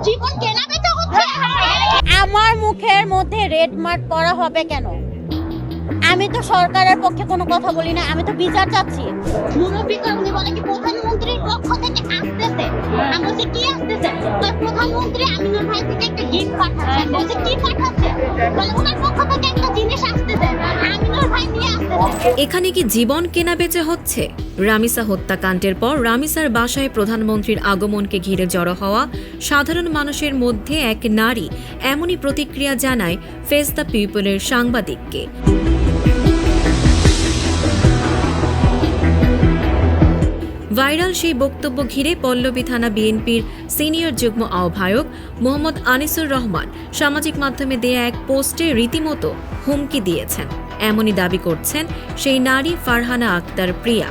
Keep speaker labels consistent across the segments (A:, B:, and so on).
A: জীবন কেনা বেচা হচ্ছে। আমার মুখের মধ্যে রেড মার্ক করা হবে কেন? আমি তো সরকারের পক্ষে কোনো কথা বলি না, আমি তো বিচার চাচ্ছি। মুরব্বী উনি বলে কি প্রধানমন্ত্রীর পক্ষ থেকে আসতেছে। আমি বলছি কি আসতেছে? প্রধানমন্ত্রী আমিনুর ভাই থেকে একটা গিফট পাঠাচ্ছে। আমি বলছি কি পাঠাচ্ছে? বলে ওনার পক্ষ থেকে একটা জিনিস আসতেছে, আমিনুর ভাই নিয়ে আসতেছে।
B: এখানে কি জীবন কেনা বেচা হচ্ছে? রামিসা হত্যাকাণ্ডের পর রামিসার বাসায় প্রধানমন্ত্রীর আগমনকে ঘিরে জড়ো হওয়া সাধারণ মানুষের মধ্যে এক নারী এমনই প্রতিক্রিয়া জানায় ফেস দ্য পিপলের সাংবাদিককে। ভাইরাল সেই বক্তব্য ঘিরে পল্লবী থানা বিএনপির সিনিয়র যুগ্ম আহ্বায়ক মোহাম্মদ আনিসুর রহমান সামাজিক মাধ্যমে দেয়া এক পোস্টে রীতিমতো হুমকি দিয়েছেন। এমনই দাবি করছেন সেই নারী ফারহানা আক্তার প্রিয়া।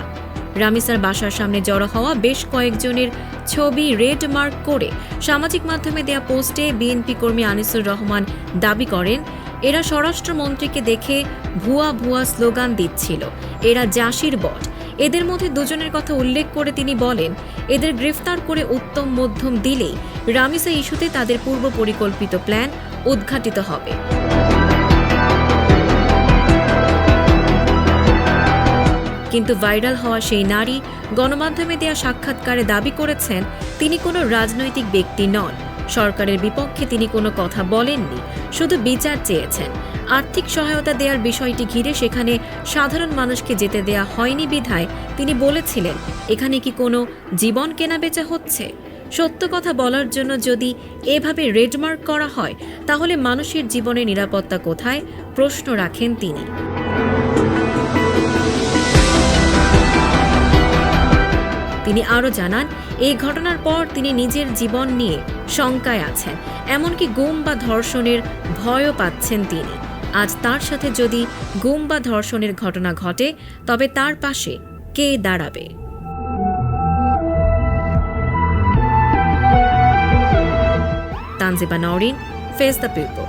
B: রামিসার বাসার সামনে জড়ো হওয়া বেশ কয়েকজনের ছবি রেড মার্ক করে সামাজিক মাধ্যমে দেয়া পোস্টে বিএনপি কর্মী আনিসুর রহমান দাবি করেন, এরা স্বরাষ্ট্রমন্ত্রীকে দেখে ভুয়া ভুয়া স্লোগান দিচ্ছিল, এরা জাসির বট। এদের মধ্যে দুজনের কথা উল্লেখ করে তিনি বলেন, এদের গ্রেফতার করে উত্তম মধ্যম দিলেই রামিসা ইস্যুতে তাদের পূর্ব পরিকল্পিত প্ল্যান উদ্ঘাটিত হবে। কিন্তু ভাইরাল হওয়া সেই নারী গণমাধ্যমে দেয়া সাক্ষাৎকারে দাবি করেছেন তিনি কোনো রাজনৈতিক ব্যক্তি নন, সরকারের বিপক্ষে তিনি কোনো কথা বলেননি, শুধু বিচার চেয়েছেন। আর্থিক সহায়তা দেওয়ার বিষয়টি ঘিরে সেখানে সাধারণ মানুষকে যেতে দেয়া হয়নি বিধায় তিনি বলেছিলেন, এখানে কি কোনো জীবন কেনাবেচা হচ্ছে? সত্য কথা বলার জন্য যদি এভাবে রেডমার্ক করা হয় তাহলে মানুষের জীবনের নিরাপত্তা কোথায়, প্রশ্ন রাখেন তিনি। তিনি আরও জানান, এই ঘটনার পর তিনি নিজের জীবন নিয়ে শঙ্কায় আছেন, এমনকি গুম বা ধর্ষণের ভয়ও পাচ্ছেন তিনি। আজ তার সাথে যদি গুম বা ধর্ষণের ঘটনা ঘটে তবে তার পাশে কে দাঁড়াবে? Tanjiba Nowrin, face the people.